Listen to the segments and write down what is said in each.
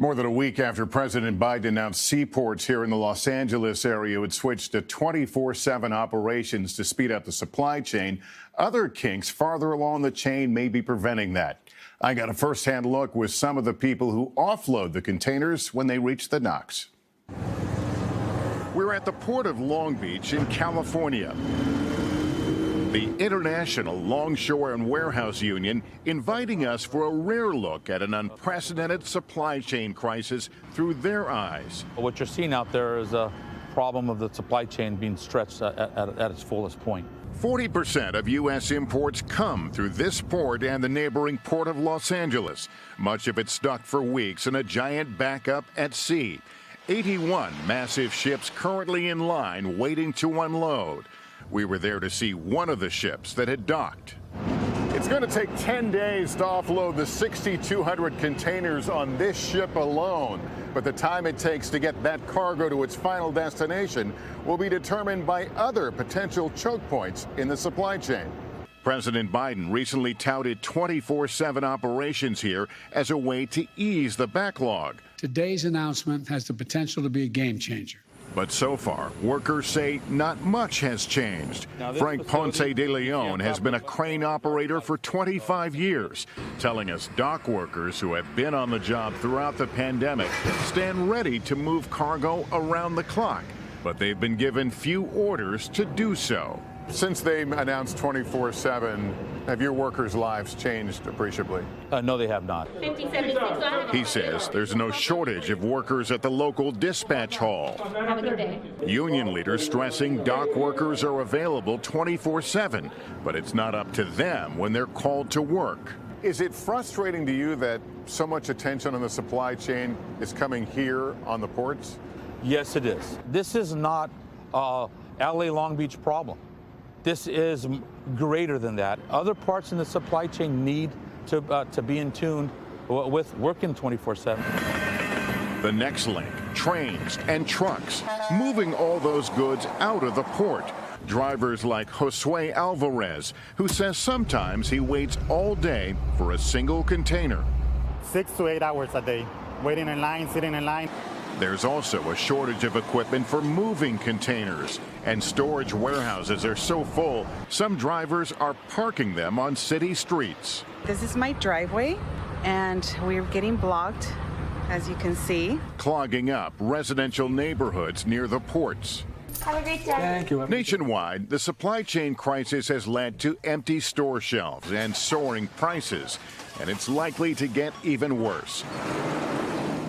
More than a week after President Biden announced seaports here in the Los Angeles area would switch to 24/7 operations to speed up the supply chain, other kinks farther along the chain may be preventing that. I got a first-hand look with some of the people who offload the containers when they reach the docks. We're at the port of Long Beach in California. The International Longshore and Warehouse Union inviting us for a rare look at an unprecedented supply chain crisis through their eyes. What you're seeing out there is a problem of the supply chain being stretched at its fullest point. 40% of U.S. imports come through this port and the neighboring port of Los Angeles. Much of it stuck for weeks in a giant backup at sea. 81 massive ships currently in line waiting to unload. We were there to see one of the ships that had docked. It's going to take 10 days to offload the 6,200 containers on this ship alone. But the time it takes to get that cargo to its final destination will be determined by other potential choke points in the supply chain. President Biden recently touted 24/7 operations here as a way to ease the backlog. Today's announcement has the potential to be a game changer. But so far, workers say not much has changed. Frank Ponce de Leon has been a crane operator for 25 years, telling us dock workers who have been on the job throughout the pandemic stand ready to move cargo around the clock, but they've been given few orders to do so. Since they announced 24/7, have your workers' lives changed appreciably? No, they have not. He says there's no shortage of workers at the local dispatch hall. Have a good day. Union leaders stressing dock workers are available 24/7, but it's not up to them when they're called to work. Is it frustrating to you that so much attention on the supply chain is coming here on the ports? Yes, it is. This is not a LA Long Beach problem. This is greater than that. Other parts in the supply chain need to be in tune with working 24/7. The next link, trains and trucks, moving all those goods out of the port. Drivers like Josue Alvarez, who says sometimes he waits all day for a single container. 6 to 8 hours a day, waiting in line, sitting in line. There's also a shortage of equipment for moving containers, and storage warehouses are so full, some drivers are parking them on city streets. This is my driveway, and we're getting blocked, as you can see. Clogging up residential neighborhoods near the ports. Have a great day. Thank you. Nationwide, the supply chain crisis has led to empty store shelves and soaring prices, and it's likely to get even worse.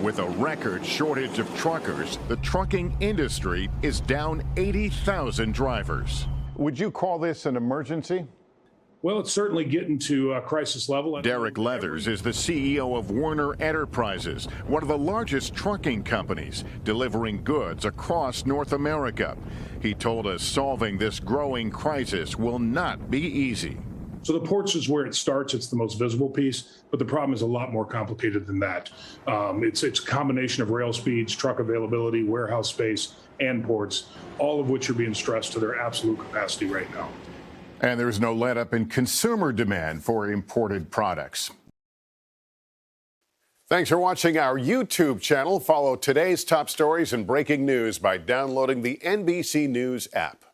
With a record shortage of truckers, the trucking industry is down 80,000 drivers. Would you call this an emergency? Well, it's certainly getting to a crisis level. Derek Leathers is the CEO of Werner Enterprises, one of the largest trucking companies, delivering goods across North America. He told us solving this growing crisis will not be easy. So the ports is where it starts. It's the most visible piece, but the problem is a lot more complicated than that. It's a combination of rail speeds, truck availability, warehouse space, and ports, all of which are being stressed to their absolute capacity right now. And there's no let-up in consumer demand for imported products. Thanks for watching our YouTube channel. Follow today's top stories and breaking news by downloading the NBC News app.